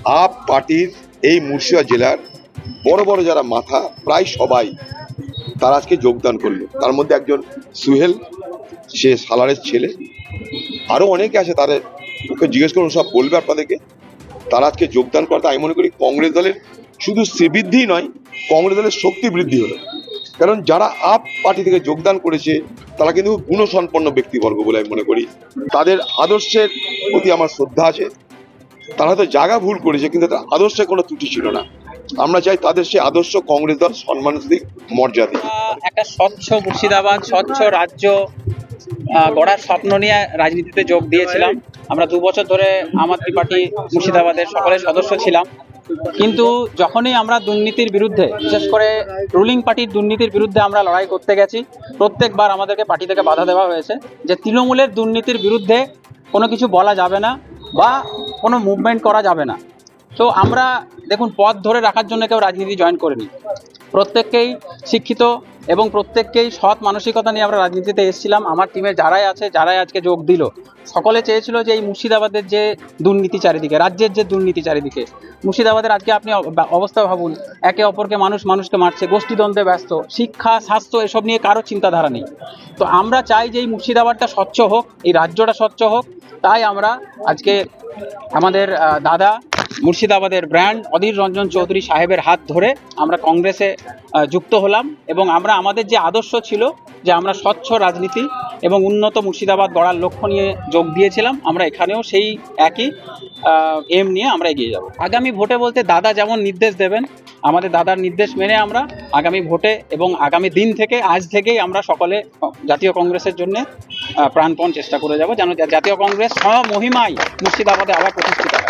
Up পার্টির এই মুর্শিদাবাদ জেলার বড় বড় যারা মাথা প্রায় সবাই তারা আজকে যোগদান করলো। তার মধ্যে একজন সুহেল, সে সালারের ছেলে, আরো অনেকে আছে, তাদের ওকে জিজ্ঞেস করুন, সব বলবে আপনাদেরকে। তারা আজকে যোগদান করতে আমি মনে করি কংগ্রেস দলের শুধু শ্রীবৃদ্ধি নয়, কংগ্রেস দলের শক্তি বৃদ্ধি হলো। কারণ যারা আপ পার্টি থেকে যোগদান করেছে তারা কিন্তু গুণসম্পন্ন ব্যক্তিবর্গ বলে আমি মনে করি। তাদের আদর্শের প্রতি আমার শ্রদ্ধা আছে। তারা হয়তো জায়গা ভুল করেছে, কিন্তু তার আদর্শে কোনো ত্রুটি ছিল না। আমরা চাই তাদের সেই আদর্শ কংগ্রেস দল সম্মান দিক, মর্যাদা দিক। একটা স্বচ্ছ মুর্শিদাবাদ, স্বচ্ছ রাজ্য গড়ার স্বপ্ন নিয়ে রাজনীতিতে যোগ দিয়েছিলাম। আমরা 2 বছর ধরে আম আদমি পার্টি মুর্শিদাবাদের সকলের সদস্য ছিলাম। কিন্তু যখনই আমরা দুর্নীতির বিরুদ্ধে, বিশেষ করে রুলিং পার্টির দুর্নীতির বিরুদ্ধে আমরা লড়াই করতে গেছি, প্রত্যেকবার আমাদেরকে পার্টি থেকে বাধা দেওয়া হয়েছে যে তৃণমূলের দুর্নীতির বিরুদ্ধে কোনো কিছু বলা যাবে না বা কোনো মুভমেন্ট করা যাবে না। তো আমরা দেখুন, পথ ধরে রাখার জন্য কেউ রাজনীতি জয়েন করিনি। প্রত্যেককেই শিক্ষিত এবং প্রত্যেককেই সৎ মানসিকতা নিয়ে আমরা রাজনীতিতে এসেছিলাম। আমার টিমে যারাই আছে, যারাই আজকে যোগ দিল, সকলে চেয়েছিল যে এই মুর্শিদাবাদের যে দুর্নীতি চারিদিকে, রাজ্যের যে দুর্নীতি চারিদিকে, মুর্শিদাবাদের আজকে আপনি অবস্থা ভাবুন, একে অপরকে মানুষকে মারছে, গোষ্ঠীদ্বন্দ্বে ব্যস্ত, শিক্ষা, স্বাস্থ্য এসব নিয়ে কারো চিন্তাধারা নেই। তো আমরা চাই যে এই মুর্শিদাবাদটা স্বচ্ছ হোক, এই রাজ্যটা স্বচ্ছ হোক। তাই আমরা আজকে আমাদের দাদা মুর্শিদাবাদের ব্র্যান্ড অধীর রঞ্জন চৌধুরী সাহেবের হাত ধরে আমরা কংগ্রেসে যুক্ত হলাম এবং আমরা আমাদের যে আদর্শ ছিল যে আমরা স্বচ্ছ রাজনীতি এবং উন্নত মুর্শিদাবাদ গড়ার লক্ষ্য নিয়ে যোগ দিয়েছিলাম, আমরা এখানেও সেই একই এম নিয়ে আমরা এগিয়ে যাব। আগামী ভোটে বলতে দাদা যেমন নির্দেশ দেবেন, আমাদের দাদার নির্দেশ মেনে আমরা আগামী ভোটে এবং আগামী দিন থেকে, আজ থেকেই আমরা সকলে জাতীয় কংগ্রেসের জন্য প্রাণপণ চেষ্টা করে যাব, যেন জাতীয় কংগ্রেস স্বমহিমায় মুর্শিদাবাদে আবার প্রতিষ্ঠিত হয়।